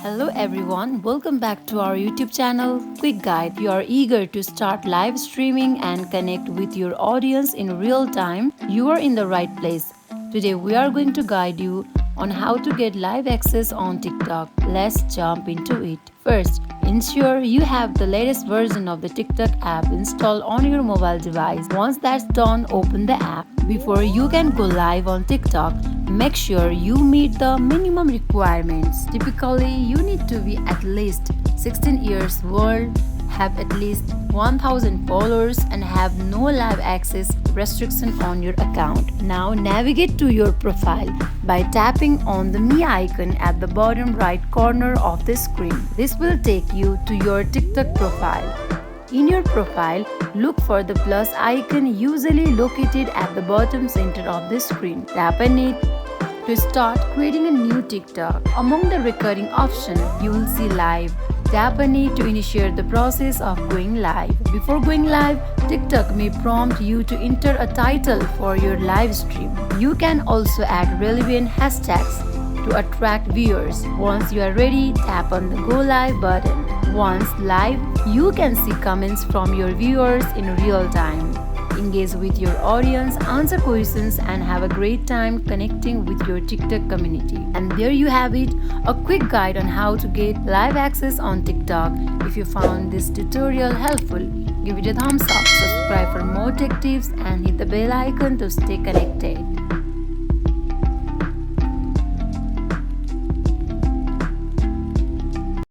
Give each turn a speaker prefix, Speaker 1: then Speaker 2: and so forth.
Speaker 1: Hello everyone, welcome back to our YouTube channel. Quick guide. You are eager to start live streaming and connect with your audience in real time. You are in the right place. Today we are going to guide you on how to get live access on TikTok. Let's jump into it. First, ensure you have the latest version of the TikTok app installed on your mobile device. Once that's done, open the app. Before you can go live on TikTok, make sure you meet the minimum requirements. Typically, you need to be at least 16 years old, have at least 1000 followers, and have no live access restriction on your account. Now navigate to your profile by tapping on the me icon at the bottom right corner of the screen. This will take you to your TikTok profile. In your profile, look for the plus icon usually located at the bottom center of the screen. Tap on it to start creating a new TikTok. Among the recurring options, you will see live. Tap on it to initiate the process of going live. Before going live, TikTok may prompt you to enter a title for your live stream. You can also add relevant hashtags to attract viewers. Once you are ready, tap on the Go Live button. Once live, you can see comments from your viewers in real time. Engage with your audience, answer questions, and have a great time connecting with your TikTok community. And there you have it, a quick guide on how to get live access on TikTok. If you found this tutorial helpful, give it a thumbs up, subscribe for more tech tips, and hit the bell icon to stay connected.